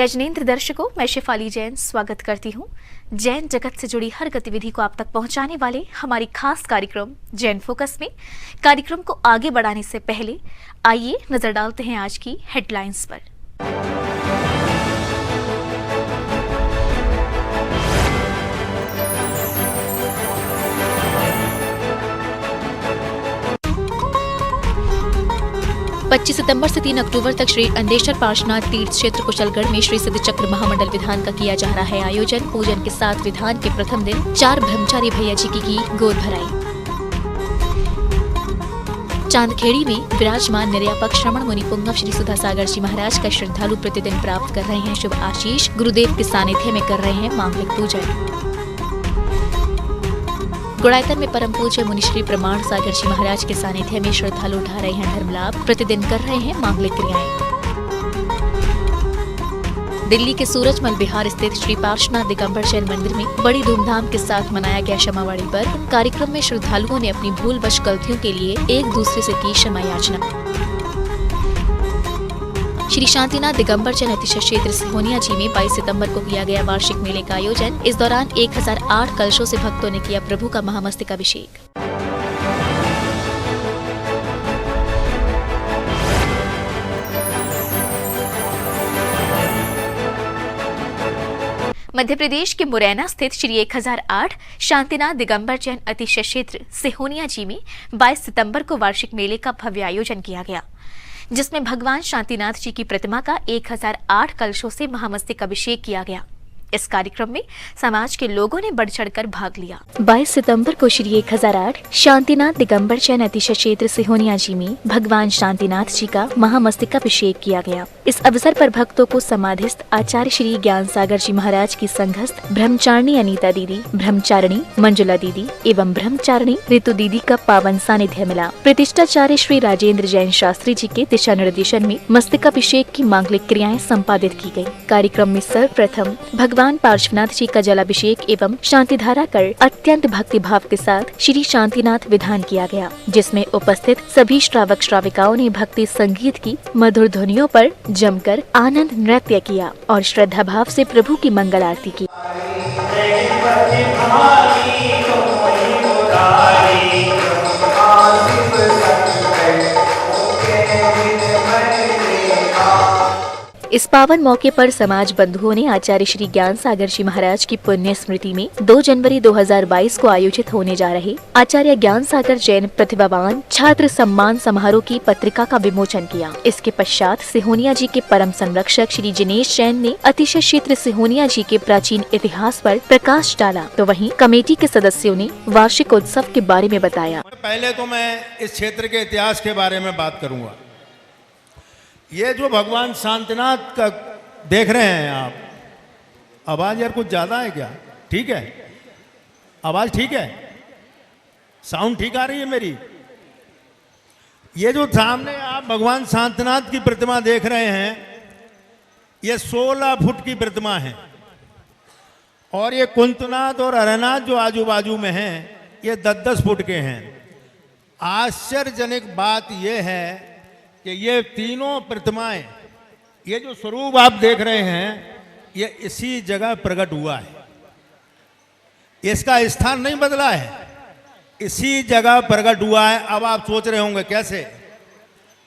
जय जिनेंद्र दर्शकों, मैं शेफाली जैन स्वागत करती हूँ। जैन जगत से जुड़ी हर गतिविधि को आप तक पहुँचाने वाले हमारी खास कार्यक्रम जैन फोकस में कार्यक्रम को आगे बढ़ाने से पहले आइए नजर डालते हैं आज की हेडलाइंस पर। 25 सितंबर से 3 अक्टूबर तक श्री अंडेश्वर पार्श्वनाथ तीर्थ क्षेत्र कुशलगढ़ में श्री सिद्ध चक्र महामंडल विधान का किया जा रहा है आयोजन। पूजन के साथ विधान के प्रथम दिन 4 ब्रह्मचारी भैया जी की गोद भराई। चांदखेड़ी में विराजमान निर्यापक श्रवण मुनि पुंगव श्री सुधा सागर जी महाराज का श्रद्धालु प्रतिदिन प्राप्त कर रहे हैं शुभ आशीष। गुरुदेव के सानिध्य में कर रहे हैं मांगलिक पूजन। गुड़ायतन में परम पूज्य मुनिश्री प्रमाण सागर जी महाराज के सानिध्य में श्रद्धालु उठा रहे हैं धर्म लाभ, प्रतिदिन कर रहे हैं मांगलिक क्रियाएं। दिल्ली के सूरजमल विहार स्थित श्री पार्श्वनाथ दिगंबर जैन मंदिर में बड़ी धूमधाम के साथ मनाया गया क्षमावाणी पर्व। कार्यक्रम में श्रद्धालुओं ने अपनी भूलवश गलतियों के लिए एक दूसरे से की क्षमा याचना। श्री शांतिनाथ दिगंबर जैन अतिशय क्षेत्र सिहोनिया जी में 22 सितंबर को किया गया वार्षिक मेले का आयोजन। इस दौरान 1008 कलशों से भक्तों ने किया प्रभु का महामस्तकाभिषेक। मध्य प्रदेश के मुरैना स्थित श्री 1008 शांतिनाथ दिगंबर जैन अतिशय क्षेत्र सिहोनिया जी में 22 सितंबर को वार्षिक मेले का भव्य आयोजन किया गया, जिसमें भगवान शांतिनाथ जी की प्रतिमा का 1008 कलशों से महामस्तकाभिषेक किया गया। इस कार्यक्रम में समाज के लोगों ने बढ़ चढ़कर भाग लिया। 22 सितंबर को श्री 1008 शांतिनाथ दिगंबर जैन अतिशय क्षेत्र सिहोनिया जी में भगवान शांतिनाथ जी का महामस्तकाभिषेक किया गया। इस अवसर पर भक्तों को समाधिस्थ आचार्य श्री ज्ञान सागर जी महाराज की संघस्थ ब्रह्मचारिणी अनीता दीदी, ब्रह्मचारिणी मंजुला दीदी एवं ब्रह्मचारिणी ऋतु दीदी का पावन सानिध्य मिला। प्रतिष्ठाचार्य श्री राजेंद्र जैन शास्त्री जी के दिशा निर्देशन में मस्तकाभिषेक की मांगलिक क्रियाएं संपादित की गयी। कार्यक्रम में सर्वप्रथम भगवान पार्श्वनाथ जी का जलाभिषेक एवं शांतिधारा कर अत्यंत भक्ति भाव के साथ श्री शांतिनाथ विधान किया गया, जिसमें उपस्थित सभी श्रावक श्राविकाओं ने भक्ति संगीत की मधुर ध्वनियों पर जमकर आनंद नृत्य किया और श्रद्धा भाव से प्रभु की मंगल आरती की। इस पावन मौके पर समाज बंधुओं ने आचार्य श्री ज्ञान सागर जी महाराज की पुण्य स्मृति में 2 जनवरी 2022 को आयोजित होने जा रहे आचार्य ज्ञान सागर जैन प्रतिभावान छात्र सम्मान समारोह की पत्रिका का विमोचन किया। इसके पश्चात सिहोनिया जी के परम संरक्षक श्री जिनेश जैन ने अतिशय क्षेत्र सिहोनिया जी के प्राचीन इतिहास पर प्रकाश डाला, तो वहीं कमेटी के सदस्यों ने वार्षिक उत्सव के बारे में बताया। पहले तो मैं इस क्षेत्र के इतिहास के बारे में बात करूंगा। ये जो भगवान शांतिनाथ का देख रहे हैं आप, आवाज यार कुछ ज्यादा है क्या? ठीक है, आवाज ठीक है, साउंड ठीक आ रही है मेरी? ये जो सामने आप भगवान शांतिनाथ की प्रतिमा देख रहे हैं, ये 16 फुट की प्रतिमा है और ये कुंतनाथ और हरनाथ जो आजू बाजू में हैं, ये 10-10 फुट के हैं। आश्चर्यजनक बात यह है कि ये तीनों प्रतिमाएं, ये जो स्वरूप आप देख रहे हैं, ये इसी जगह प्रकट हुआ है। इसका स्थान नहीं बदला है, इसी जगह प्रकट हुआ है। अब आप सोच रहे होंगे कैसे?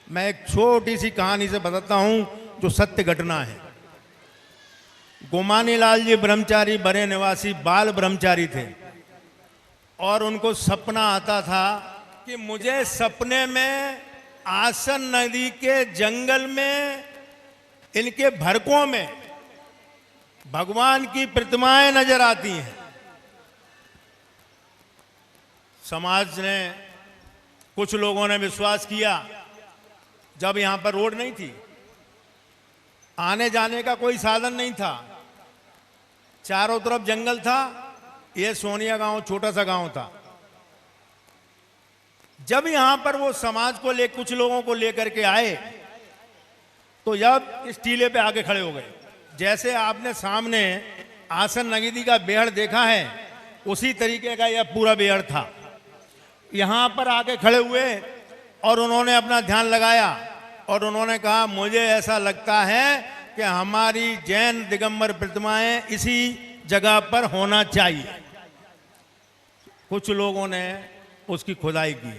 मैं एक छोटी सी कहानी से बताता हूं जो सत्य घटना है। गोमानी लाल जी ब्रह्मचारी बड़े निवासी बाल ब्रह्मचारी थे और उनको सपना आता था कि मुझे सपने में आसन नदी के जंगल में इनके भरकों में भगवान की प्रतिमाएं नजर आती हैं। समाज ने, कुछ लोगों ने विश्वास किया। जब यहां पर रोड नहीं थी, आने जाने का कोई साधन नहीं था, चारों तरफ जंगल था, यह सोनिया गांव छोटा सा गांव था। जब यहां पर वो समाज को कुछ लोगों को लेकर के आए, तो जब इस टीले पे आके खड़े हो गए। जैसे आपने सामने आसन नगीदी का बेहड़ देखा है, उसी तरीके का यह पूरा बेहड़ था। यहां पर आके खड़े हुए और उन्होंने अपना ध्यान लगाया और उन्होंने कहा, मुझे ऐसा लगता है कि हमारी जैन दिगंबर प्रतिमाएं इसी जगह पर होना चाहिए। कुछ लोगों ने उसकी खुदाई की।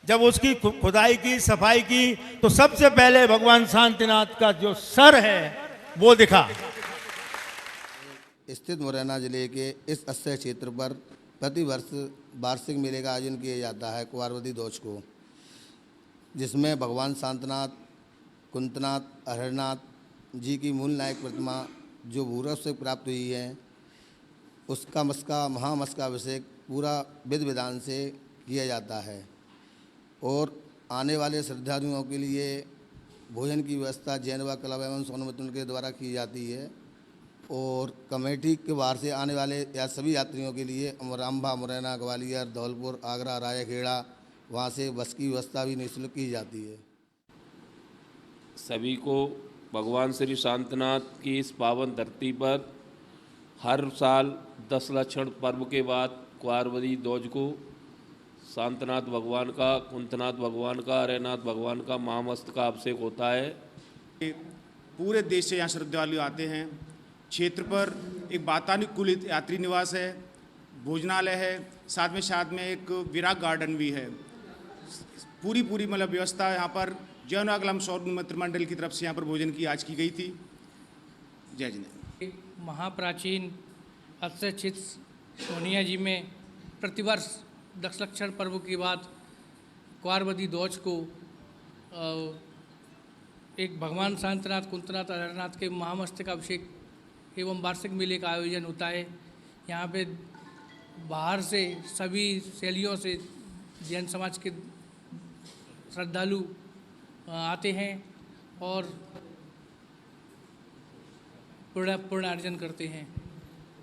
जब उसकी खुदाई की, सफाई की, तो सबसे पहले भगवान शांतिनाथ का जो सर है वो दिखा। स्थित मुरैना जिले के इस अक्षय क्षेत्र पर प्रतिवर्ष वार्षिक मेले का आयोजन किया जाता है कुंवारवती दोष को, जिसमें भगवान शांतनाथ, कुंतनाथ, अहरनाथ जी की मूल नायक प्रतिमा जो भूरव से प्राप्त हुई है, उसका महामस्काभिषेक पूरा विधि विधान से किया जाता है और आने वाले श्रद्धालुओं के लिए भोजन की व्यवस्था जैनवा क्लब एवं सोनमित्र के द्वारा की जाती है और कमेटी के बाहर से आने वाले या सभी यात्रियों के लिए रामबा, मुरैना, ग्वालियर, धौलपुर, आगरा, रायखेड़ा, वहाँ से बस की व्यवस्था भी निःशुल्क की जाती है। सभी को भगवान श्री शांतनाथ की इस पावन धरती पर हर साल 10 लक्षण पर्व के बाद कुंवारवती दोज को शांतनाथ भगवान का, कुंतनाथ भगवान का, अरनाथ भगवान का महामस्तका अभिषेक होता है। पूरे देश से यहाँ श्रद्धालु आते हैं। क्षेत्र पर एक वातानुकूलित यात्री निवास है, भोजनालय है, साथ में एक विराग गार्डन भी है। पूरी मतलब व्यवस्था यहाँ पर जैन क्लब सोनमित्र मंडल की तरफ से यहाँ पर भोजन की आज की गई थी। जय जिनेन्द्र। महाप्राचीन अक्षय सोनिया जी में प्रतिवर्ष 10 लक्षण पर्व के बाद कुंवारवती दोज को एक भगवान शांतनाथ, कुंतनाथ, अरनाथ के महामस्तकाभिषेक एवं वार्षिक मेले का आयोजन होता है। यहाँ पे बाहर से सभी शैलियों से जैन समाज के श्रद्धालु आते हैं और पूर्ण अर्जन करते हैं।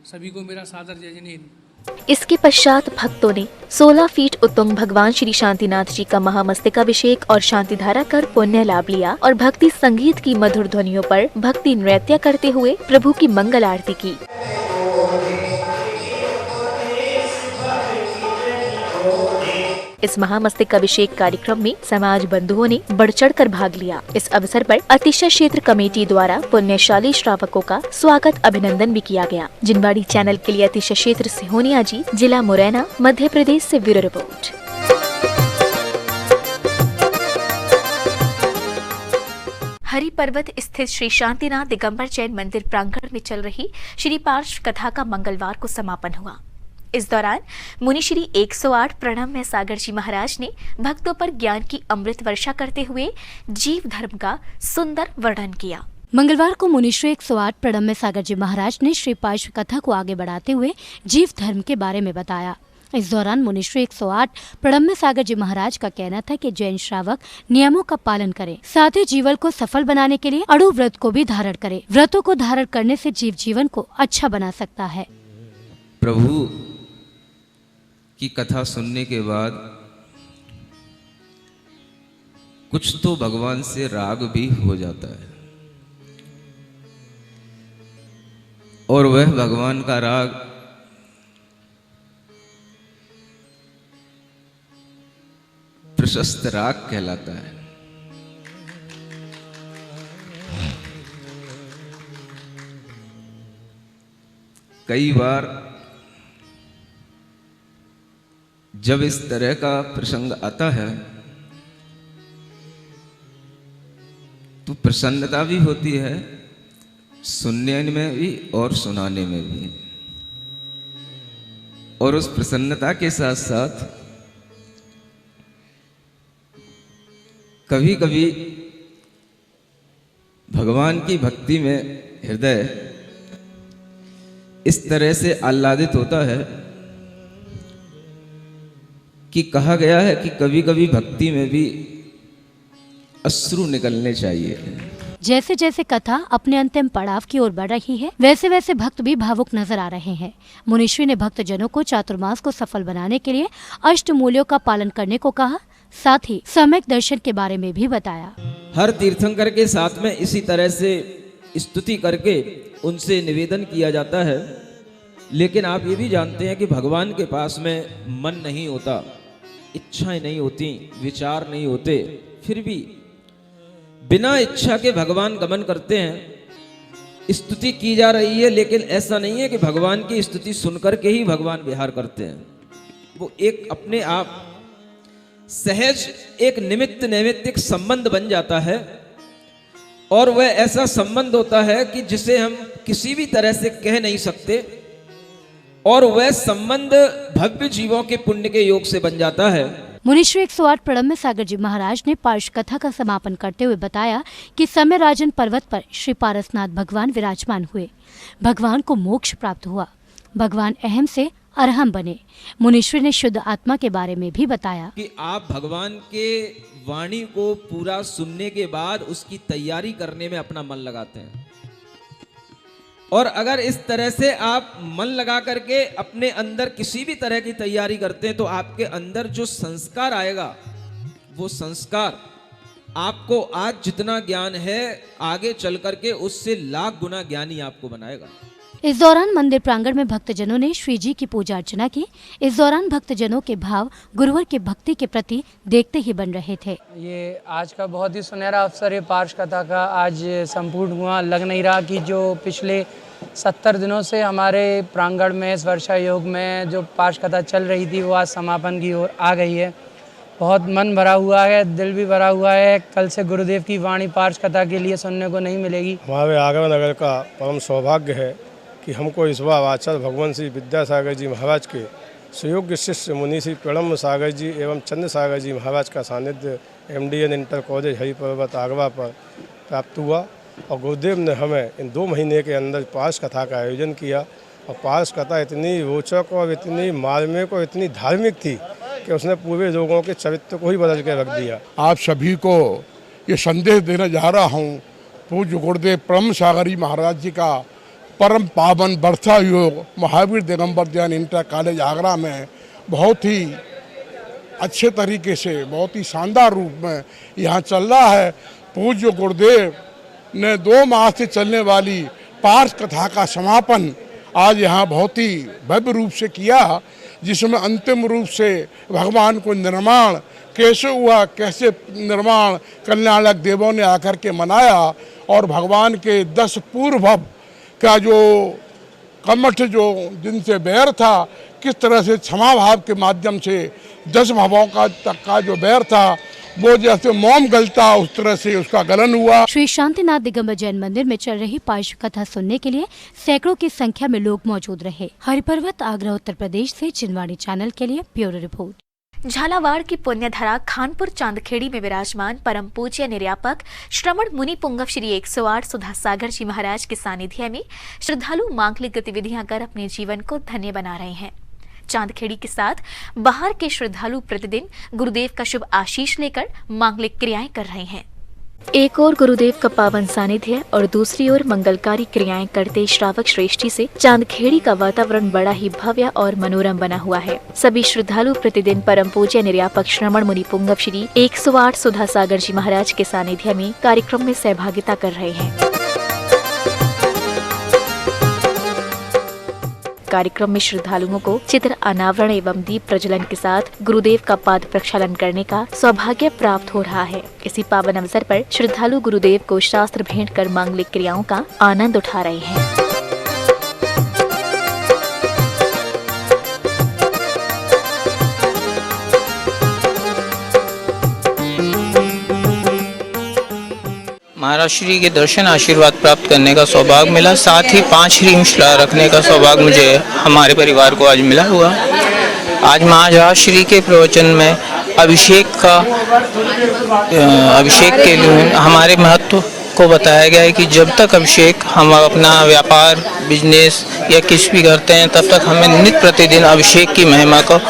सभी को मेरा सादर जय जिनेन्द्र। इसके पश्चात भक्तों ने 16 फीट उत्तुंग भगवान श्री शांतिनाथ जी का महामस्तकाभिषेक और शांति धारा कर पुण्य लाभ लिया और भक्ति संगीत की मधुर ध्वनियों पर भक्ति नृत्य करते हुए प्रभु की मंगल आरती की। इस महामस्तकाभिषेक कार्यक्रम में समाज बंधुओं ने बढ़ चढ़कर भाग लिया। इस अवसर पर अतिशय क्षेत्र कमेटी द्वारा पुण्यशाली श्रावकों का स्वागत अभिनंदन भी किया गया। जिनवाड़ी चैनल के लिए अतिशय क्षेत्र सिहोनिया जी, जिला मुरैना, मध्य प्रदेश से ब्यूरो रिपोर्ट। हरि पर्वत स्थित श्री शांतिनाथ दिगंबर जैन मंदिर प्रांगण में चल रही श्री पार्श्व कथा का मंगलवार को समापन हुआ। इस दौरान मुनि श्री 108 प्रणम्य सागर जी महाराज ने भक्तों पर ज्ञान की अमृत वर्षा करते हुए जीव धर्म का सुंदर वर्णन किया। मंगलवार को मुनि श्री 108 प्रणम्य सागर जी महाराज ने श्री पार्श्व कथा को आगे बढ़ाते हुए जीव धर्म के बारे में बताया। इस दौरान मुनि श्री 108 प्रणम्य सागर जी महाराज का कहना था कि जैन श्रावक नियमों का पालन करें, साथ ही जीवन को सफल बनाने के लिए अड़ु व्रत को भी धारण करें। व्रतों को धारण करने से जीव जीवन को अच्छा बना सकता है। प्रभु की कथा सुनने के बाद कुछ तो भगवान से राग भी हो जाता है और वह भगवान का राग प्रशस्त राग कहलाता है। कई बार जब इस तरह का प्रसंग आता है तो प्रसन्नता भी होती है, सुनने में भी और सुनाने में भी। और उस प्रसन्नता के साथ साथ कभी कभी भगवान की भक्ति में हृदय इस तरह से आह्लादित होता है कि कहा गया है कि कभी कभी भक्ति में भी अश्रु निकलने चाहिए। जैसे जैसे कथा अपने अंतिम पड़ाव की ओर बढ़ रही है, वैसे वैसे भक्त भी भावुक नजर आ रहे हैं। मुनीश्वरी ने भक्त जनों को चातुर्मास को सफल बनाने के लिए अष्ट मूल्यों का पालन करने को कहा, साथ ही सम्यक दर्शन के बारे में भी बताया। हर तीर्थंकर के साथ में इसी तरह से स्तुति करके उनसे निवेदन किया जाता है। लेकिन आप ये भी जानते हैं कि भगवान के पास में मन नहीं होता, इच्छाएं नहीं होती, विचार नहीं होते, फिर भी बिना इच्छा के भगवान गमन करते हैं। स्तुति की जा रही है, लेकिन ऐसा नहीं है कि भगवान की स्तुति सुनकर के ही भगवान विहार करते हैं। वो एक अपने आप सहज एक निमित्त नैमित्तिक संबंध बन जाता है, और वह ऐसा संबंध होता है कि जिसे हम किसी भी तरह से कह नहीं सकते, और वह संबंध भव्य जीवों के पुण्य के योग से बन जाता है। मुनिश्री 108 प्रणम्य सागर जी महाराज ने पार्ष कथा का समापन करते हुए बताया कि सम्यराजन पर्वत पर श्री पारसनाथ भगवान विराजमान हुए। भगवान को मोक्ष प्राप्त हुआ, भगवान अहम से अरहम बने। मुनिश्री ने शुद्ध आत्मा के बारे में भी बताया कि आप भगवान के वाणी को पूरा सुनने के बाद उसकी तैयारी करने में अपना मन लगाते हैं, और अगर इस तरह से आप मन लगा करके अपने अंदर किसी भी तरह की तैयारी करते हैं तो आपके अंदर जो संस्कार आएगा, वो संस्कार आपको आज जितना ज्ञान है आगे चल करके उससे लाख गुना ज्ञानी आपको बनाएगा। इस दौरान मंदिर प्रांगण में भक्तजनों ने श्री जी की पूजा अर्चना की। इस दौरान भक्तजनों के भाव गुरुवर की भक्ति के प्रति देखते ही बन रहे थे। ये आज का बहुत ही सुनहरा अवसर है, पार्ष कथा का आज संपूर्ण हुआ। लग नहीं रहा कि जो पिछले 70 दिनों से हमारे प्रांगण में इस वर्षा योग में जो पार्ष कथा चल रही थी वो आज समापन की ओर आ गई है। बहुत मन भरा हुआ है, दिल भी भरा हुआ है। कल से गुरुदेव की वाणी पार्ष कथा के लिए सुनने को नहीं मिलेगी। हमारे आगरा नगर का परम सौभाग्य है कि हमको इस बार आचार्य भगवान श्री विद्यासागर जी महाराज के सुयोग्य शिष्य मुनि श्री प्रणम्य सागर जी एवं चंद्र सागर जी महाराज का सानिध्य MDN इंटर कॉलेज हरि पर्वत आगरा पर प्राप्त हुआ, और गुरुदेव ने हमें इन 2 महीने के अंदर पार्ष कथा का आयोजन किया। और पार्ष कथा इतनी रोचक और इतनी मार्मिक और इतनी धार्मिक थी कि उसने पूरे लोगों के चरित्र को ही बदल के रख दिया। आप सभी को ये संदेश देना जा रहा हूँ, पूज्य गुरुदेव प्रणम्य सागर जी महाराज जी का परम पावन वर्षा योग महावीर दिगंबर जैन इंटर कॉलेज आगरा में बहुत ही अच्छे तरीके से, बहुत ही शानदार रूप में यहाँ चल रहा है। पूज्य गुरुदेव ने 2 माह से चलने वाली पार्ष कथा का समापन आज यहाँ बहुत ही भव्य रूप से किया, जिसमें अंतिम रूप से भगवान को निर्माण कैसे हुआ, कैसे निर्माण कल्याणक देवों ने आकर के मनाया, और भगवान के 10 पूर्व का जो कमठ जो जिनसे बैर था, किस तरह से क्षमा भाव के माध्यम से 10 भावों का तक का जो बैर था वो जैसे मोम गलता उस तरह से उसका गलन हुआ। श्री शांतिनाथ दिगंबर जैन मंदिर में चल रही पार्ष कथा सुनने के लिए सैकड़ों की संख्या में लोग मौजूद रहे। हरिपर्वत आगरा उत्तर प्रदेश से चिनवाणी चैनल के लिए ब्यूरो रिपोर्ट। झालावाड़ की पुण्यधरा खानपुर चांदखेड़ी में विराजमान परम पूज्य निर्यापक श्रवण मुनि पुंगव श्री 108 सुधा सागर जी महाराज के सानिध्य में श्रद्धालु मांगलिक गतिविधियां कर अपने जीवन को धन्य बना रहे हैं। चांदखेड़ी के साथ बाहर के श्रद्धालु प्रतिदिन गुरुदेव का शुभ आशीष लेकर मांगलिक क्रियाएं कर रहे हैं। एक और गुरुदेव का पावन सानिध्य और दूसरी ओर मंगलकारी क्रियाएं करते श्रावक श्रेष्ठी से चांदखेड़ी का वातावरण बड़ा ही भव्य और मनोरम बना हुआ है। सभी श्रद्धालु प्रतिदिन परम पूज्य निर्यापक श्रवण मुनि पुंगव श्री 108 सुधा सागर जी महाराज के सानिध्य में कार्यक्रम में सहभागिता कर रहे हैं। कार्यक्रम में श्रद्धालुओं को चित्र अनावरण एवं दीप प्रज्वलन के साथ गुरुदेव का पाद प्रक्षालन करने का सौभाग्य प्राप्त हो रहा है। इसी पावन अवसर पर श्रद्धालु गुरुदेव को शास्त्र भेंट कर मांगलिक क्रियाओं का आनंद उठा रहे हैं। महाराज श्री के दर्शन आशीर्वाद प्राप्त करने का सौभाग्य मिला, साथ ही 5 ह्रीमशिला रखने का सौभाग्य मुझे हमारे परिवार को आज मिला हुआ। आज महाराज श्री के प्रवचन में अभिषेक के लिए हमारे महत्व को बताया गया है कि जब तक अभिषेक हम अपना व्यापार बिजनेस या कुछ भी करते हैं तब तक हमें नित्य प्रतिदिन अभिषेक की महिमा को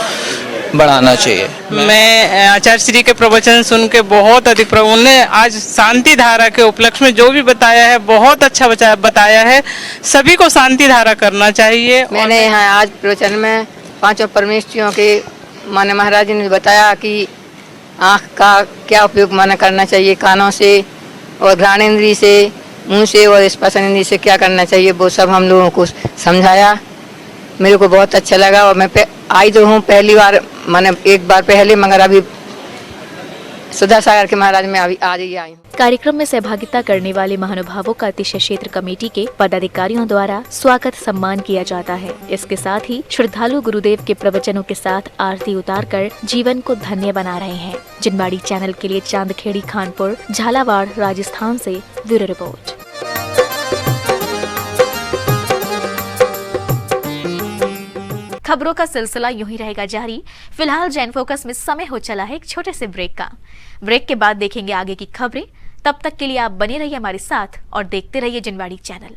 बढ़ाना चाहिए। मैं आचार्य श्री के प्रवचन सुन के बहुत अधिक उन्होंने आज शांति धारा के उपलक्ष्य में जो भी बताया है बहुत अच्छा बताया है। सभी को शांति धारा करना चाहिए। मैंने यहाँ आज प्रवचन में 5 परमेष्ठियों के माने महाराज जी ने बताया कि आँख का क्या उपयोग माना करना चाहिए, कानों से और घ्राणेंद्रिय से, मुंह से और स्पर्शनेंद्रिय से क्या करना चाहिए, वो सब हम लोगों को समझाया। मेरे को बहुत अच्छा लगा और मैं आई तो हूँ पहली बार, मैंने एक बार पहले, मगर अभी सुधा सागर के महाराज में अभी आज ही आई हूँ। कार्यक्रम में सहभागिता करने वाले महानुभावों का अतिशय क्षेत्र कमेटी के पदाधिकारियों द्वारा स्वागत सम्मान किया जाता है। इसके साथ ही श्रद्धालु गुरुदेव के प्रवचनों के साथ आरती उतारकर जीवन को धन्य बना रहे हैं। जिनवाड़ी चैनल के लिए चांदखेड़ी, खानपुर, झालावाड़, राजस्थान से ब्यूरो रिपोर्ट। खबरों का सिलसिला यूं ही रहेगा जारी। फिलहाल जैन फोकस में समय हो चला है एक छोटे से ब्रेक का। ब्रेक के बाद देखेंगे आगे की खबरें। तब तक के लिए आप बने रहिए हमारे साथ और देखते रहिए जिनवाड़ी चैनल।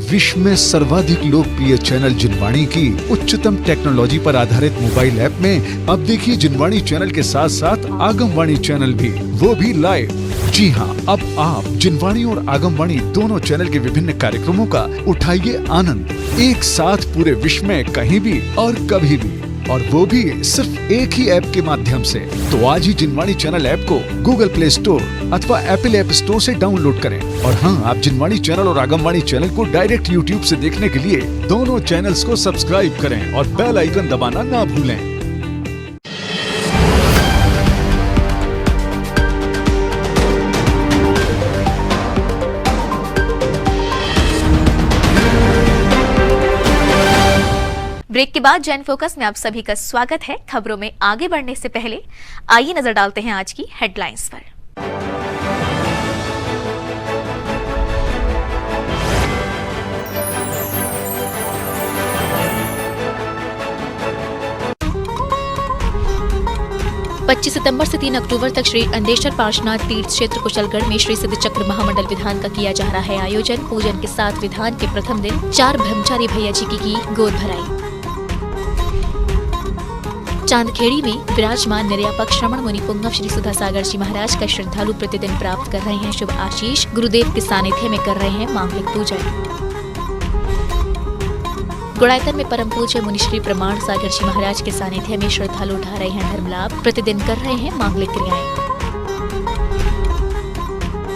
विश्व में सर्वाधिक लोकप्रिय चैनल जिनवाणी की उच्चतम टेक्नोलॉजी पर आधारित मोबाइल ऐप में अब देखिए जिनवाणी चैनल के साथ साथ आगमवाणी चैनल भी, वो भी लाइव। जी हाँ, अब आप जिनवाणी और आगमवाणी दोनों चैनल के विभिन्न कार्यक्रमों का उठाइए आनंद, एक साथ पूरे विश्व में कहीं भी और कभी भी, और वो भी सिर्फ एक ही ऐप के माध्यम से। तो आज ही जिनवाणी चैनल ऐप को गूगल प्ले स्टोर अथवा एप्पल ऐप स्टोर से डाउनलोड करें। और हाँ, आप जिनवाणी चैनल और आगमवाणी चैनल को डायरेक्ट यूट्यूब से देखने के लिए दोनों चैनल्स को सब्सक्राइब करें और बेल आइकन दबाना ना भूलें। ब्रेक के बाद जैन फोकस में आप सभी का स्वागत है। खबरों में आगे बढ़ने से पहले आइए नजर डालते हैं आज की हेडलाइंस पर। पच्चीस सितंबर से 3 अक्टूबर तक श्री अंदेश्वर पार्श्वनाथ तीर्थ क्षेत्र कुशलगढ़ में श्री सिद्ध चक्र महामंडल विधान का किया जा रहा है आयोजन। पूजन के साथ विधान के प्रथम दिन 4 ब्रह्मचारी भैया जी की गोद भराई। चांदखेड़ी में विराजमान निर्यापक श्रमण मुनि पुंगव श्री सुधा सागर जी महाराज का श्रद्धालु प्रतिदिन प्राप्त कर रहे हैं शुभ आशीष। गुरुदेव के सानिध्य में कर रहे हैं मांगलिक पूजन। गुड़ायतन में परम पूज्य मुनि श्री प्रमाण सागर जी महाराज के सानिध्य में श्रद्धालु उठा रहे हैं धर्म लाभ, प्रतिदिन कर रहे हैं मांगलिक क्रियाएं।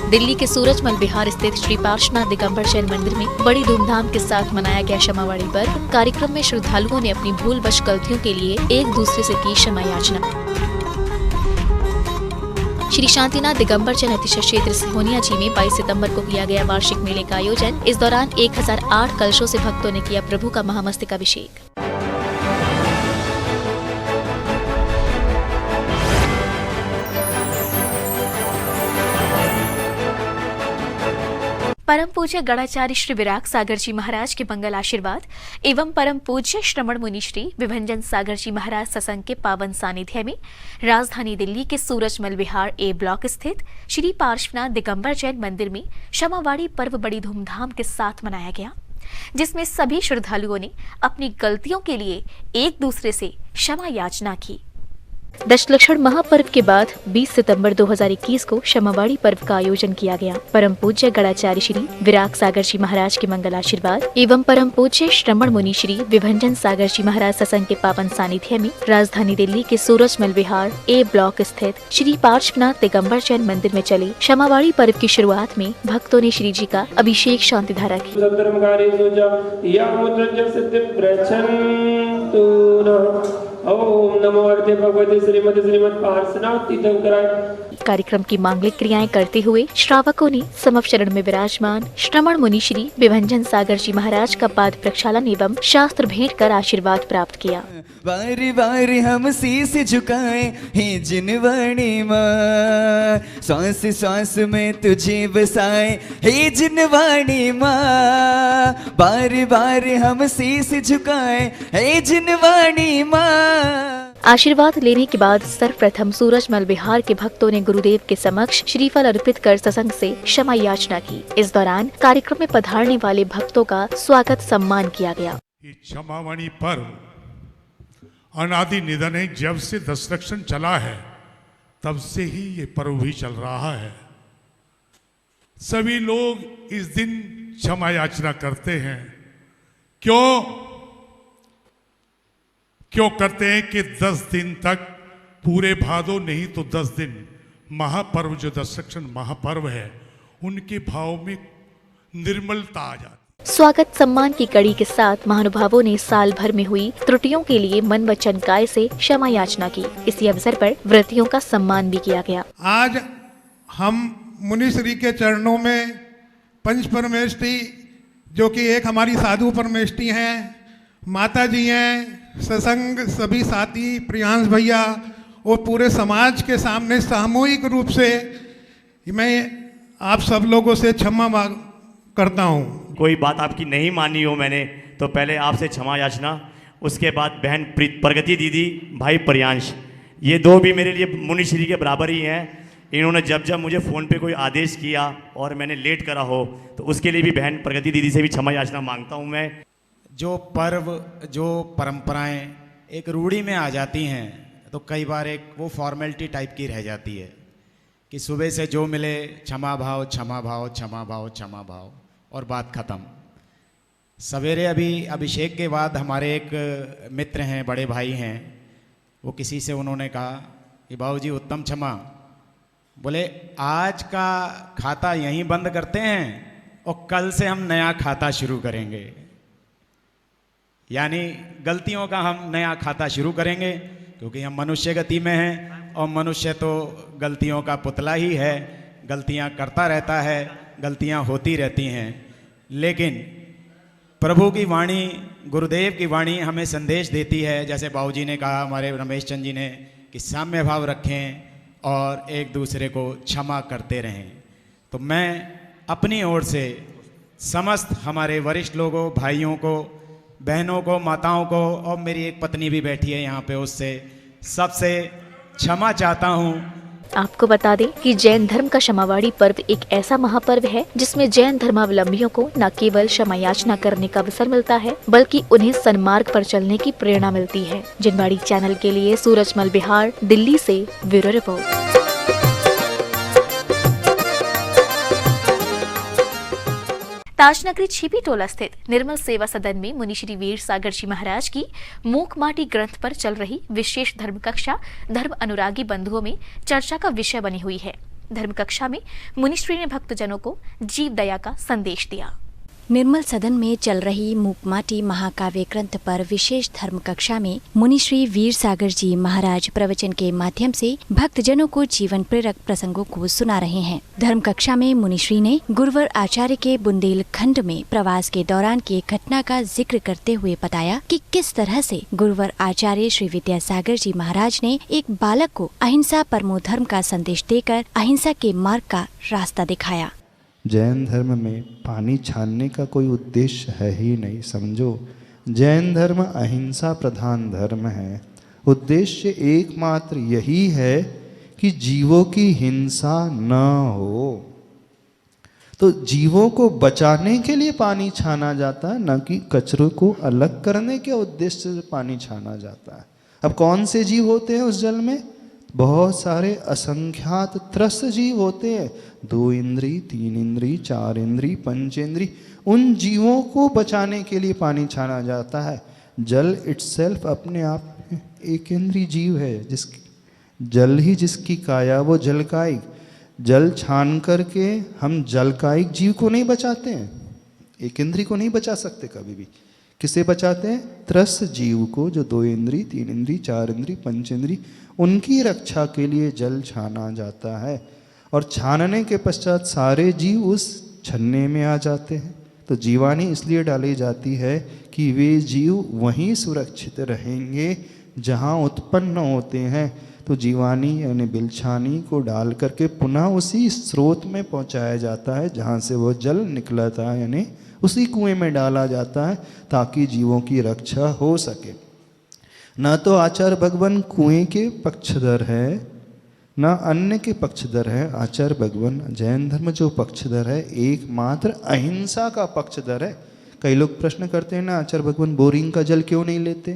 दिल्ली के सूरजमल विहार स्थित श्री पार्श्वनाथ दिगंबर जैन मंदिर में बड़ी धूमधाम के साथ मनाया गया क्षमावाणी पर्व। कार्यक्रम में श्रद्धालुओं ने अपनी भूलवश गलतियों के लिए एक दूसरे से की क्षमा याचना। श्री शांतिनाथ दिगंबर जैन अतिशय क्षेत्र सिहोनिया जी में 22 सितंबर को किया गया वार्षिक मेले का आयोजन। इस दौरान 1008 कलशों से भक्तों ने किया प्रभु का महामस्तकाभिषेक। परम पूज्य गणाचार्य श्री विराग सागर जी महाराज के मंगल आशीर्वाद एवं परम पूज्य श्रमण मुनि श्री विभंजन सागर जी महाराज सत्संग के पावन सानिध्य में राजधानी दिल्ली के सूरजमल विहार ए ब्लॉक स्थित श्री पार्श्वनाथ दिगंबर जैन मंदिर में क्षमावाणी पर्व बड़ी धूमधाम के साथ मनाया गया, जिसमें सभी श्रद्धालुओं ने अपनी गलतियों के लिए एक दूसरे से क्षमा याचना की। दशलक्षण महापर्व के बाद 20 सितंबर 2021 को क्षमावाणी पर्व का आयोजन किया गया। परम पूज्य गणाचार्य श्री विराग सागर जी महाराज के मंगल आशीर्वाद एवं परम पूज्य श्रमण मुनि श्री विभंजन सागर जी महाराज सत्संग के पावन सानिध्य में राजधानी दिल्ली के सूरजमल विहार ए ब्लॉक स्थित श्री पार्श्वनाथ दिगंबर जैन मंदिर में चले क्षमावाणी पर्व की शुरुआत में भक्तों ने श्री जी का अभिषेक शांति धारा की। ओम नमो अर्थे भगवते श्रीमती श्रीमद पार्श्वनाथ तीर्थंकराय। कार्यक्रम की मांगलिक क्रियाएं करते हुए श्रावकों ने समप चरण में विराजमान श्रमण मुनि श्री विभंजन सागर जी महाराज का पाद प्रक्षालन एवं शास्त्र भेंट कर आशीर्वाद प्राप्त किया। बारी बारी हम शीश झुकाए हे जिनवाणी माँ, सांस सांस में तुझे बसाए हे जिनवाणी माँ, बारी बारी हम शीश झुकाए हे जिनवाणी माँ। आशीर्वाद लेने के बाद सर्वप्रथम सूरजमल विहार के भक्तों ने गुरुदेव के समक्ष श्रीफल अर्पित कर सत्संग से क्षमा याचना की। इस दौरान कार्यक्रम में पधारने वाले भक्तों का स्वागत सम्मान किया गया। क्षमावाणी पर्व अनादि निधन है। जब से दशलक्षण चला है तब से ही ये पर्व भी चल रहा है। सभी लोग इस दिन क्षमा याचना करते हैं। क्यों करते हैं कि 10 दिन तक पूरे भादो नहीं तो 10 दिन महापर्व जो दशलक्षण महापर्व है उनके भाव में निर्मलता आ जाती। स्वागत सम्मान की कड़ी के साथ महानुभावों ने साल भर में हुई त्रुटियों के लिए मन वचन काय से क्षमा याचना की। इसी अवसर पर व्रतियों का सम्मान भी किया गया। आज हम मुनि श्री के चरणों में पंच परमेष्ठी, जो कि एक हमारी साधु परमेष्ठी हैं, माता जी हैं, सत्संग सभी साथी, प्रियांश भैया और पूरे समाज के सामने सामूहिक रूप से मैं आप सब लोगों से क्षमा मांग करता हूँ। कोई बात आपकी नहीं मानी हो मैंने, तो पहले आपसे क्षमा याचना। उसके बाद बहन प्रगति दीदी, भाई प्रियांश, ये दो भी मेरे लिए मुनि श्री के बराबर ही हैं। इन्होंने जब जब मुझे फ़ोन पे कोई आदेश किया और मैंने लेट करा हो, तो उसके लिए भी बहन प्रगति दीदी से भी क्षमा याचना मांगता हूँ मैं। जो पर्व, जो परंपराएं एक रूढ़ी में आ जाती हैं, तो कई बार एक वो फॉर्मेलिटी टाइप की रह जाती है कि सुबह से जो मिले क्षमा भाव क्षमा भाव क्षमा भाव क्षमा भाव और बात ख़त्म। सवेरे अभी अभिषेक के बाद हमारे एक मित्र हैं, बड़े भाई हैं, वो किसी से उन्होंने कहा कि बाबूजी उत्तम क्षमा, बोले आज का खाता यहीं बंद करते हैं और कल से हम नया खाता शुरू करेंगे। यानी गलतियों का हम नया खाता शुरू करेंगे, क्योंकि हम मनुष्य गति में हैं और मनुष्य तो गलतियों का पुतला ही है, गलतियां करता रहता है, गलतियां होती रहती हैं। लेकिन प्रभु की वाणी, गुरुदेव की वाणी हमें संदेश देती है, जैसे बाबूजी ने कहा, हमारे रमेश चंद जी ने, कि साम्य भाव रखें और एक दूसरे को क्षमा करते रहें। तो मैं अपनी ओर से समस्त हमारे वरिष्ठ लोगों, भाइयों को, बहनों को, माताओं को, और मेरी एक पत्नी भी बैठी है यहाँ पे, उससे सबसे क्षमा चाहता हूँ। आपको बता दें कि जैन धर्म का क्षमावाड़ी पर्व एक ऐसा महापर्व है जिसमें जैन धर्मावलंबियों को न केवल क्षमा याचना करने का अवसर मिलता है, बल्कि उन्हें सन्मार्ग पर चलने की प्रेरणा मिलती है। जिनवाड़ी चैनल के लिए सूरजमल बिहार, दिल्ली से ब्यूरो रिपोर्ट। ताजनगरी छिपी टोला स्थित निर्मल सेवा सदन में मुनि श्री वीर सागर जी महाराज की मूक माटी ग्रंथ पर चल रही विशेष धर्म कक्षा धर्म अनुरागी बंधुओं में चर्चा का विषय बनी हुई है। धर्म कक्षा में मुनि श्री ने भक्तजनों को जीव दया का संदेश दिया। निर्मल सदन में चल रही मूकमाटी महाकाव्य ग्रंथ पर विशेष धर्म कक्षा में मुनि श्री वीर सागर जी महाराज प्रवचन के माध्यम से भक्तजनों को जीवन प्रेरक प्रसंगों को सुना रहे हैं। धर्म कक्षा में मुनि श्री ने गुरुवर आचार्य के बुंदेलखंड में प्रवास के दौरान की एक घटना का जिक्र करते हुए बताया कि किस तरह से गुरुवर आचार्य श्री विद्यासागर जी महाराज ने एक बालक को अहिंसा परमो धर्म का संदेश देकर अहिंसा के मार्ग का रास्ता दिखाया। जैन धर्म में पानी छानने का कोई उद्देश्य है ही नहीं, समझो। जैन धर्म अहिंसा प्रधान धर्म है। उद्देश्य एकमात्र यही है कि जीवों की हिंसा न हो। तो जीवों को बचाने के लिए पानी छाना जाता है, न कि कचरों को अलग करने के उद्देश्य से पानी छाना जाता है। अब कौन से जीव होते हैं उस जल में? बहुत सारे असंख्यात त्रस्त जीव होते हैं, 2 इंद्री, 3 इंद्री, 4 इंद्री, 5 इंद्री। उन जीवों को बचाने के लिए पानी छाना जाता है। जल इटसेल्फ अपने आप में एक इंद्री जीव है, जल ही जिसकी काया वो जलकायिक। जल छान करके हम जलकायिक जीव को नहीं बचाते हैं, एक इंद्री को नहीं बचा सकते कभी भी। किसे बचाते हैं? त्रस्त जीव को, जो 2 इंद्री, 3 इंद्री, 4 इंद्री, 5 इंद्री, उनकी रक्षा के लिए जल छाना जाता है। और छानने के पश्चात सारे जीव उस छन्ने में आ जाते हैं। तो जीवानी इसलिए डाली जाती है कि वे जीव वहीं सुरक्षित रहेंगे जहाँ उत्पन्न होते हैं। तो जीवानी यानी बिलछानी को डाल करके पुनः उसी स्रोत में पहुँचाया जाता है जहाँ से वो जल निकला था, यानी उसी कुएं में डाला जाता है ताकि जीवों की रक्षा हो सके। न तो आचार्य भगवान कुएं के पक्षधर है, न अन्य के पक्षधर है। आचार्य भगवान जैन धर्म जो पक्षधर है, एकमात्र अहिंसा का पक्षधर है। कई लोग प्रश्न करते हैं ना, आचार्य भगवान बोरिंग का जल क्यों नहीं लेते?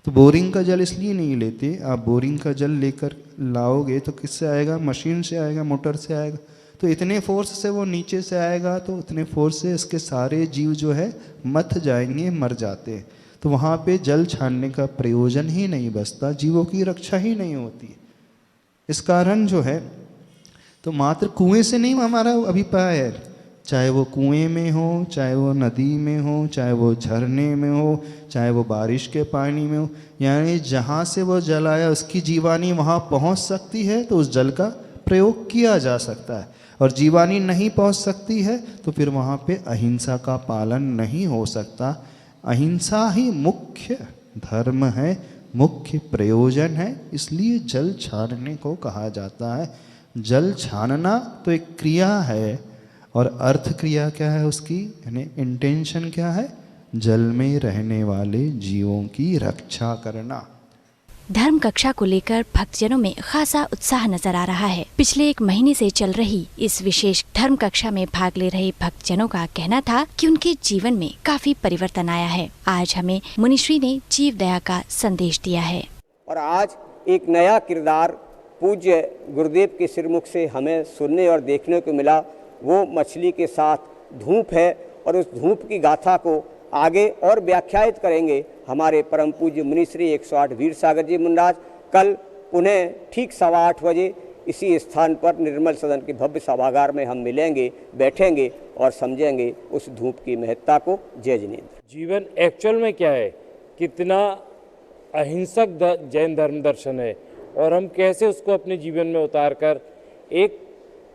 तो बोरिंग का जल इसलिए नहीं लेते, आप बोरिंग का जल लेकर लाओगे तो किससे आएगा? मशीन से आएगा, मोटर से आएगा। तो इतने फोर्स से वो नीचे से आएगा, तो उतने फोर्स से इसके सारे जीव जो है मथ जाएंगे, मर जाते हैं। तो वहाँ पे जल छानने का प्रयोजन ही नहीं बचता, जीवों की रक्षा ही नहीं होती। इस कारण जो है तो मात्र कुएं से नहीं हमारा अभिप्राय है, चाहे वो कुएं में हो, चाहे वो नदी में हो, चाहे वो झरने में हो, चाहे वो बारिश के पानी में हो, यानी जहाँ से वो जल आया उसकी जीवानी वहाँ पहुँच सकती है तो उस जल का प्रयोग किया जा सकता है, और जीवानी नहीं पहुँच सकती है तो फिर वहाँ पे अहिंसा का पालन नहीं हो सकता। अहिंसा ही मुख्य धर्म है, मुख्य प्रयोजन है, इसलिए जल छानने को कहा जाता है। जल छानना तो एक क्रिया है, और अर्थ क्रिया क्या है उसकी, यानी इंटेंशन क्या है, जल में रहने वाले जीवों की रक्षा करना। धर्म कक्षा को लेकर भक्तजनों में खासा उत्साह नजर आ रहा है। पिछले 1 महीने से चल रही इस विशेष धर्म कक्षा में भाग ले रहे भक्तजनों का कहना था कि उनके जीवन में काफी परिवर्तन आया है। आज हमें मुनिश्री ने जीव दया का संदेश दिया है, और आज एक नया किरदार पूज्य गुरुदेव के सिरमुख से हमें सुनने और देखने को मिला। वो मछली के साथ धूप है, और उस धूप की गाथा को आगे और व्याख्यायित करेंगे हमारे परम पूज्य मुनिश्री 108 वीर सागर जी महाराज। कल पुनः ठीक 8:15 बजे इसी स्थान पर निर्मल सदन के भव्य सभागार में हम मिलेंगे, बैठेंगे और समझेंगे उस धूप की महत्ता को। जय जिनेंद्र। जीवन एक्चुअल में क्या है, कितना अहिंसक जैन धर्म दर्शन है, और हम कैसे उसको अपने जीवन में उतार कर एक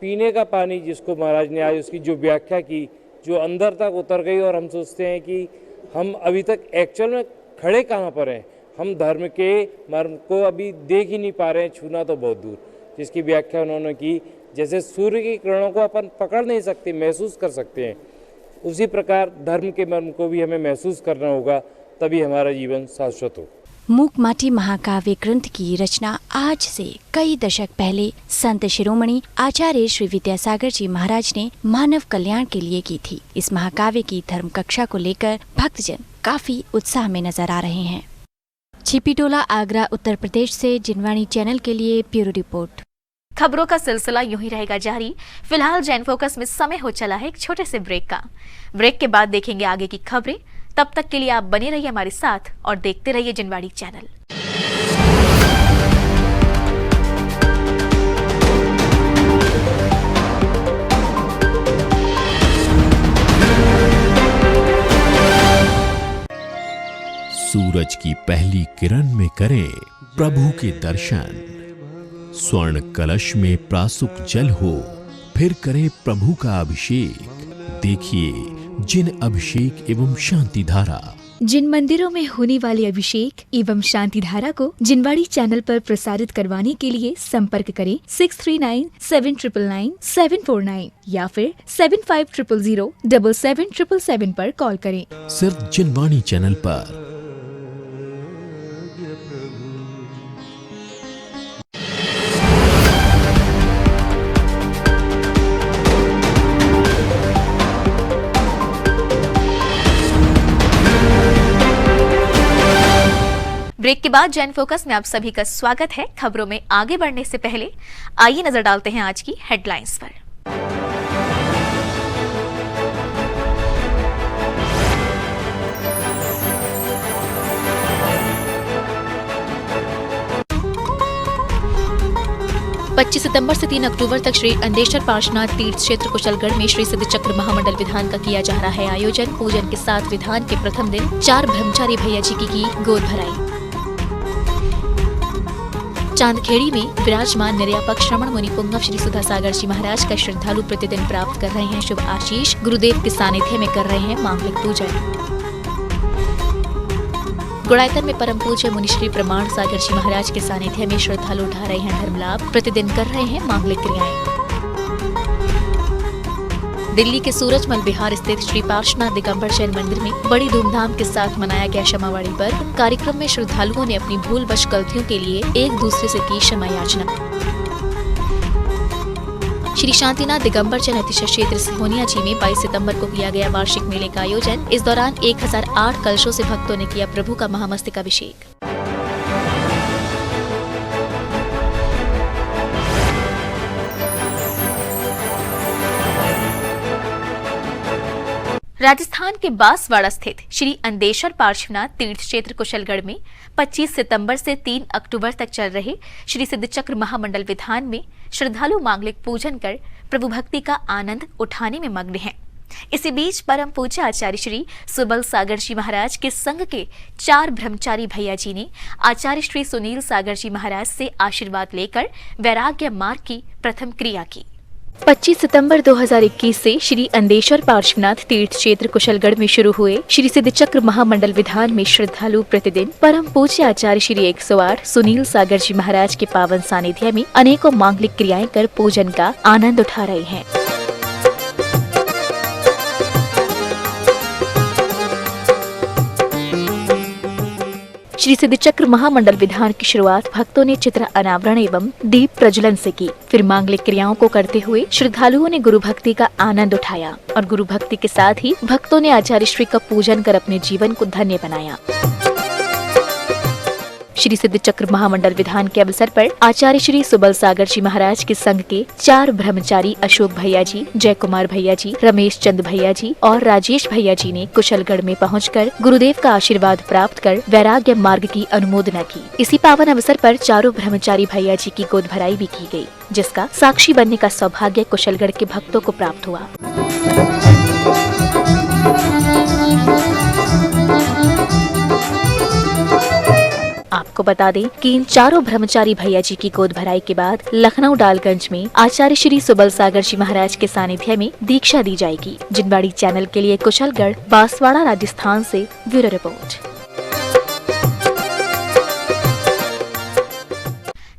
पीने का पानी जिसको महाराज ने आज उसकी जो व्याख्या की, जो अंदर तक उतर गई, और हम सोचते हैं कि हम अभी तक एक्चुअल में खड़े कहाँ पर हैं, हम धर्म के मर्म को अभी देख ही नहीं पा रहे हैं, छूना तो बहुत दूर। जिसकी व्याख्या उन्होंने की, जैसे सूर्य की किरणों को अपन पकड़ नहीं सकते, महसूस कर सकते हैं, उसी प्रकार धर्म के मर्म को भी हमें महसूस करना होगा, तभी हमारा जीवन शाश्वत हो। मूक माटी महाकाव्य ग्रंथ की रचना आज से कई दशक पहले संत शिरोमणि आचार्य श्री विद्यासागर जी महाराज ने मानव कल्याण के लिए की थी। इस महाकाव्य की धर्म कक्षा को लेकर भक्तजन काफी उत्साह में नजर आ रहे हैं। छिपीटोला, आगरा, उत्तर प्रदेश से जिनवाणी चैनल के लिए ब्यूरो रिपोर्ट। खबरों का सिलसिला यूं ही रहेगा जारी। फिलहाल जैन फोकस में समय हो चला है एक छोटे से ब्रेक का। ब्रेक के बाद देखेंगे आगे की खबरें। तब तक के लिए आप बने रहिए हमारे साथ और देखते रहिए जिनवाणी चैनल। सूरज की पहली किरण में करें प्रभु के दर्शन। स्वर्ण कलश में प्रासुक जल हो, फिर करें प्रभु का अभिषेक। देखिए जिन अभिषेक एवं शांति धारा। जिन मंदिरों में होने वाले अभिषेक एवं शांति धारा को जिनवाणी चैनल पर प्रसारित करवाने के लिए संपर्क करें 6397999749 या फिर 7500077777 पर कॉल करें। सिर्फ जिनवाणी चैनल पर। ब्रेक के बाद जैन फोकस में आप सभी का स्वागत है। खबरों में आगे बढ़ने से पहले आइए नजर डालते हैं आज की हेडलाइंस पर। पच्चीस सितंबर से 3 अक्टूबर तक श्री अंदेश्वर पार्श्वनाथ तीर्थ क्षेत्र कुशलगढ़ में श्री सिद्ध चक्र महामंडल विधान का किया जा रहा है आयोजन। पूजन के साथ विधान के प्रथम दिन 4 ब्रह्मचारी भैया जी की गोद भराई। चांदखेड़ी में विराजमान निर्यापक श्रवण मुनि पुंगव श्री सुधा सागर जी महाराज का श्रद्धालु प्रतिदिन प्राप्त कर रहे हैं शुभ आशीष। गुरुदेव के सानिध्य में कर रहे हैं मांगलिक पूजन। गुड़ायतन में परम पूज्य मुनिश्री प्रमाण सागर जी महाराज के सानिध्य में श्रद्धालु उठा रहे हैं धर्म लाभ, प्रतिदिन कर रहे हैं मांगलिक क्रियाएं। दिल्ली के सूरजमल विहार स्थित श्री पार्श्वनाथ दिगंबर जैन मंदिर में बड़ी धूमधाम के साथ मनाया गया क्षमावाणी पर्व। कार्यक्रम में श्रद्धालुओं ने अपनी भूलवश गलतियों के लिए एक दूसरे से की क्षमा याचना। श्री शांतिनाथ दिगंबर जैन अतिशय क्षेत्र सिहोनिया जी में 22 सितंबर को किया गया वार्षिक मेले का आयोजन। इस दौरान 1008 कलशों से भक्तों ने किया प्रभु का महामस्तकाभिषेक। राजस्थान के बांसवाड़ा स्थित श्री अंदेश्वर पार्श्वनाथ तीर्थ क्षेत्र कुशलगढ़ में 25 सितंबर से 3 अक्टूबर तक चल रहे श्री सिद्धचक्र महामंडल विधान में श्रद्धालु मांगलिक पूजन कर प्रभु भक्ति का आनंद उठाने में मग्न हैं। इसी बीच परम पूज्य आचार्य श्री सुबल सागर जी महाराज के संघ के 4 ब्रह्मचारी भैया जी ने आचार्य श्री सुनील सागर जी महाराज से आशीर्वाद लेकर वैराग्य मार्ग की प्रथम क्रिया की। 25 सितंबर 2021 से श्री अंदेश्वर पार्श्वनाथ तीर्थ क्षेत्र कुशलगढ़ में शुरू हुए श्री सिद्धचक्र महामंडल विधान में श्रद्धालु प्रतिदिन परम पूज्य आचार्य श्री 108 सुनील सागर जी महाराज के पावन सानिध्य में अनेकों मांगलिक क्रियाएं कर पूजन का आनंद उठा रहे हैं। श्री सिद्धचक्र महामंडल विधान की शुरुआत भक्तों ने चित्र अनावरण एवं दीप प्रज्वलन से की। फिर मांगलिक क्रियाओं को करते हुए श्रद्धालुओं ने गुरु भक्ति का आनंद उठाया और गुरु भक्ति के साथ ही भक्तों ने आचार्य श्री का पूजन कर अपने जीवन को धन्य बनाया। श्री सिद्धचक्र महामंडल विधान के अवसर पर आचार्य श्री सुबल सागर जी महाराज के संघ के 4 ब्रह्मचारी अशोक भैया जी, जय कुमार भैया जी, रमेश चंद भैया जी और राजेश भैया जी ने कुशलगढ़ में पहुंचकर गुरुदेव का आशीर्वाद प्राप्त कर वैराग्य मार्ग की अनुमोदना की। इसी पावन अवसर पर 4 ब्रह्मचारी भैया जी की गोद भराई भी की गई, जिसका साक्षी बनने का सौभाग्य कुशलगढ़ के भक्तों को प्राप्त हुआ। आपको बता दें कि इन 4 ब्रह्मचारी भैया जी की गोद भराई के बाद लखनऊ डालगंज में आचार्य श्री सुबल सागर जी महाराज के सानिध्य में दीक्षा दी जाएगी। जिनवाड़ी चैनल के लिए कुशलगढ़, बांसवाड़ा, राजस्थान से ब्यूरो रिपोर्ट।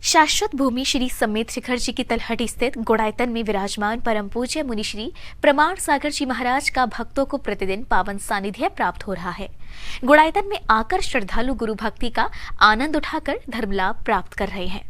शाश्वत भूमि श्री समेत शिखर जी की तलहटी स्थित गुड़ायतन में विराजमान परम पूज्य मुनि श्री प्रमाण सागर जी महाराज का भक्तों को प्रतिदिन पावन सानिध्य प्राप्त हो रहा है। गुड़ायतन में आकर श्रद्धालु गुरु भक्ति का आनंद उठाकर धर्म लाभ प्राप्त कर रहे हैं।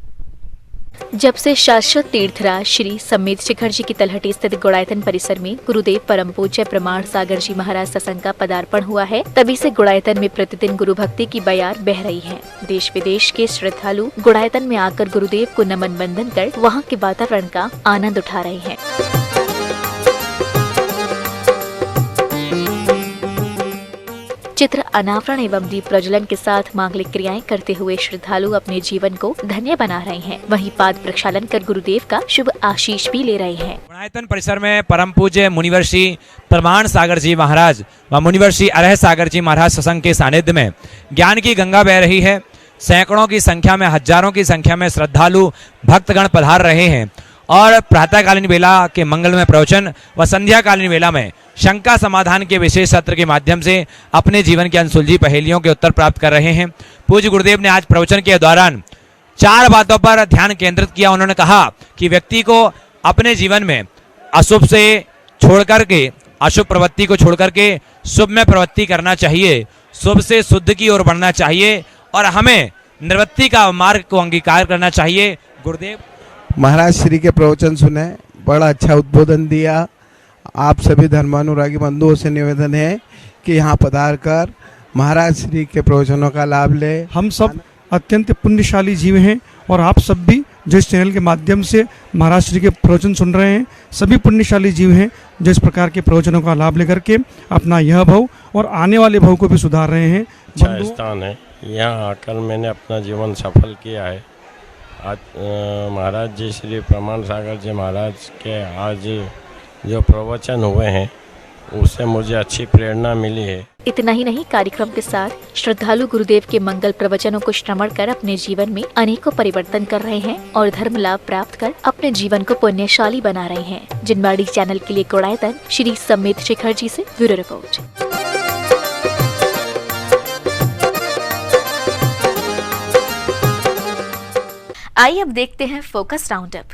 जब से शाश्वत तीर्थराज श्री समेत शिखर जी की तलहटी स्थित गुड़ायतन परिसर में गुरुदेव परम पूज्य प्रमाण सागर जी महाराज सत्संग का पदार्पण हुआ है, तभी से गुड़ायतन में प्रतिदिन गुरु भक्ति की बयार बह रही है। देश विदेश के श्रद्धालु गुड़ायतन में आकर गुरुदेव को नमन बंदन कर वहां के वातावरण का आनंद उठा रहे हैं। चित्र अनावरण एवं दीप प्रज्वलन के साथ मांगलिक क्रियाएं करते हुए श्रद्धालु अपने जीवन को धन्य बना रहे हैं। वहीं पाद प्रक्षालन कर गुरुदेव का शुभ आशीष भी ले रहे हैं। गुड़ायतन परिसर में परम पूज्य मुनिवर श्री प्रमाण सागर जी महाराज व मुनिवर श्री अरह सागर जी महाराज सत्संग के सानिध्य में ज्ञान की गंगा बह रही है। सैकड़ों की संख्या में, हजारों की संख्या में श्रद्धालु भक्तगण पधार रहे हैं और प्रातःकालीन वेला के मंगलमय प्रवचन व संध्याकालीन वेला में शंका समाधान के विशेष सत्र के माध्यम से अपने जीवन की अनसुलझी पहेलियों के उत्तर प्राप्त कर रहे हैं। पूज्य गुरुदेव ने आज प्रवचन के दौरान 4 बातों पर ध्यान केंद्रित किया। उन्होंने कहा कि व्यक्ति को अपने जीवन में अशुभ से छोड़ करके, अशुभ प्रवृत्ति को छोड़ करके शुभ में प्रवृत्ति करना चाहिए, शुभ से शुद्ध की ओर बढ़ना चाहिए और हमें निवृत्ति का मार्ग को अंगीकार करना चाहिए। गुरुदेव महाराज श्री के प्रवचन सुने, बड़ा अच्छा उद्बोधन दिया। आप सभी धर्मानुरागी बंधुओं से निवेदन है कि यहाँ पधार कर महाराज श्री के प्रवचनों का लाभ ले। हम सब अत्यंत पुण्यशाली जीव हैं और आप सब भी जो इस चैनल के माध्यम से महाराज श्री के प्रवचन सुन रहे हैं, सभी पुण्यशाली जीव हैं जो इस प्रकार के प्रवचनों का लाभ लेकर के अपना यह भव और आने वाले भव को भी सुधार रहे हैं। अच्छा स्थान है, यहाँ आकर मैंने अपना जीवन सफल किया है। आज महाराज जी श्री प्रमाण सागर जी महाराज के आज जो प्रवचन हुए हैं उससे मुझे अच्छी प्रेरणा मिली है। इतना ही नहीं, कार्यक्रम के साथ श्रद्धालु गुरुदेव के मंगल प्रवचनों को श्रवण कर अपने जीवन में अनेकों परिवर्तन कर रहे हैं और धर्म लाभ प्राप्त कर अपने जीवन को पुण्यशाली बना रहे हैं। जिनवाड़ी चैनल के लिए गुड़ायतन श्री समेत शिखर जी से ब्यूरो रिपोर्ट। आइए अब देखते हैं फोकस राउंड अप।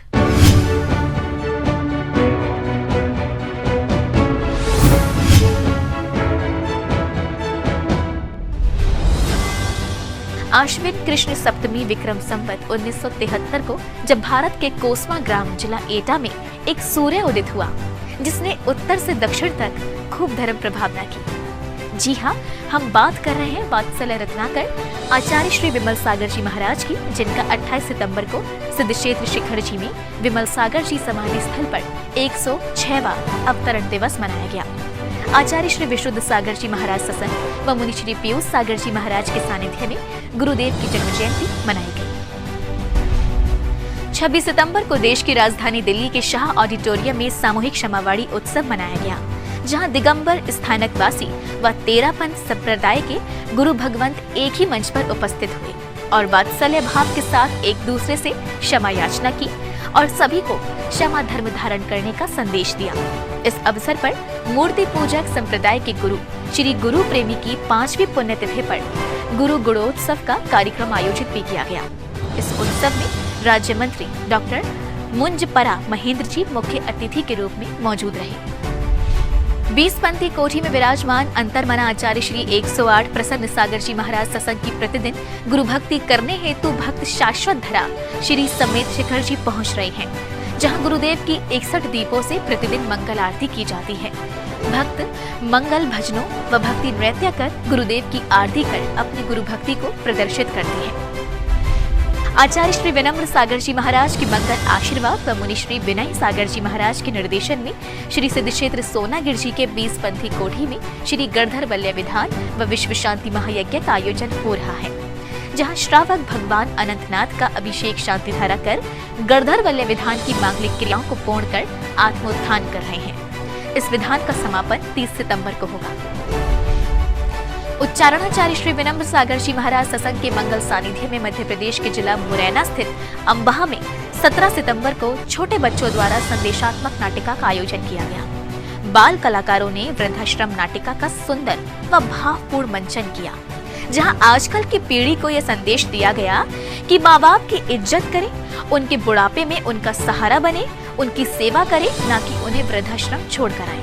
आश्विन कृष्ण सप्तमी विक्रम संवत 1973 को जब भारत के कोसमा ग्राम जिला एटा में एक सूर्य उदित हुआ, जिसने उत्तर से दक्षिण तक खूब धर्म प्रभावना की। जी हाँ, हम बात कर रहे हैं वात्सल्य रत्नाकर आचार्य श्री विमल सागर जी महाराज की, जिनका 28 सितंबर को सिद्ध क्षेत्र शिखर जी में विमल सागर जी समाधि स्थल पर 106वां अवतरण दिवस मनाया गया। आचार्य श्री विशुद्ध सागर जी महाराज सत्संग व मुनि श्री पीयूष सागर जी महाराज के सानिध्य में गुरुदेव की जन्म जयंती मनाई गई। 26 सितंबर को देश की राजधानी दिल्ली के शाह ऑडिटोरियम में सामूहिक क्षमावाणी उत्सव मनाया गया, जहां दिगंबर स्थानकवासी व तेरापंथ संप्रदाय के गुरु भगवंत एक ही मंच पर उपस्थित हुए और वात्सल्य भाव के साथ एक दूसरे से क्षमा याचना की और सभी को क्षमा धर्म धारण करने का संदेश दिया। इस अवसर पर मूर्ति पूजक संप्रदाय के गुरु श्री गुरु प्रेमी की 5वीं पुण्यतिथि पर गुरु गुणोत्सव का कार्यक्रम आयोजित भी किया गया। इस उत्सव में राज्य मंत्री डॉक्टर मुंजपरा महेंद्र जी मुख्य अतिथि के रूप में मौजूद रहे। 20पंथी कोठी में विराजमान अंतर्मना आचार्य श्री 108 प्रसन्न सागर जी महाराज सत्संग की प्रतिदिन गुरु भक्ति करने हेतु भक्त शाश्वत धरा श्री समेत शिखर जी पहुंच रहे हैं, जहां गुरुदेव की 61 दीपों से प्रतिदिन मंगल आरती की जाती है। भक्त मंगल भजनों व भक्ति नृत्य कर गुरुदेव की आरती कर अपनी गुरु भक्ति को प्रदर्शित करते हैं। आचार्य श्री विनम्र सागर जी महाराज की मंगल आशीर्वाद व मुनि श्री विनय सागर जी महाराज के निर्देशन में श्री सिद्ध क्षेत्र सोनागिर जी के 20पंथी कोठी में श्री गणधर वल्लय विधान व विश्व शांति महायज्ञ का आयोजन हो रहा है, जहां श्रावक भगवान अनंतनाथ का अभिषेक शांति धारा कर गणधर वल्लय विधान की मांगलिक क्रियाओं को पूर्ण कर आत्मोत्थान कर रहे हैं। इस विधान का समापन 30 सितंबर को होगा। उच्चारणाचार्य श्री विनम्र सागर जी महाराज सत्संग के मंगल सानिध्य में मध्य प्रदेश के जिला मुरैना स्थित अंबाह में 17 सितंबर को छोटे बच्चों द्वारा संदेशात्मक नाटिका का आयोजन किया गया। बाल कलाकारों ने वृद्धाश्रम नाटिका का सुंदर व भावपूर्ण मंचन किया, जहां आजकल की पीढ़ी को यह संदेश दिया गया कि माँ बाप की इज्जत करें, उनके बुढ़ापे में उनका सहारा बने, उनकी सेवा करें, न कि उन्हें वृद्धाश्रम छोड़कर आए।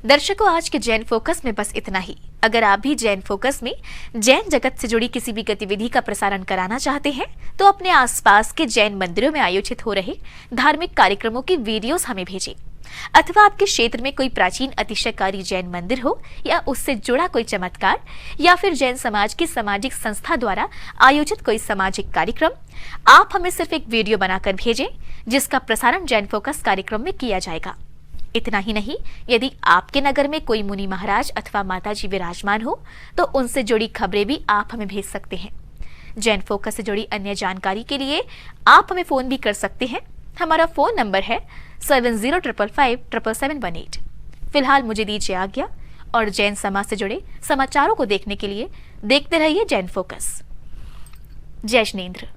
दर्शकों, आज के जैन फोकस में बस इतना ही। अगर आप भी जैन फोकस में जैन जगत से जुड़ी किसी भी गतिविधि का प्रसारण कराना चाहते हैं तो अपने आसपास के जैन मंदिरों में आयोजित हो रहे धार्मिक कार्यक्रमों की वीडियोस हमें भेजें, अथवा आपके क्षेत्र में कोई प्राचीन अतिशयकारी जैन मंदिर हो या उससे जुड़ा कोई चमत्कार या फिर जैन समाज की सामाजिक संस्था द्वारा आयोजित कोई सामाजिक कार्यक्रम, आप हमें सिर्फ एक वीडियो बनाकर भेजें जिसका प्रसारण जैन फोकस कार्यक्रम में किया जाएगा। इतना ही नहीं, यदि आपके नगर में कोई मुनि महाराज अथवा माताजी विराजमान हो तो उनसे जुड़ी खबरें भी आप हमें भेज सकते हैं। जैन फोकस से जुड़ी अन्य जानकारी के लिए आप हमें फोन भी कर सकते हैं। हमारा फोन नंबर है 7055577718। फिलहाल मुझे दीजिए आज्ञा और जैन समाज से जुड़े समाचारों को देखने के लिए देखते रहिए जैन फोकस। जय जिनेंद्र।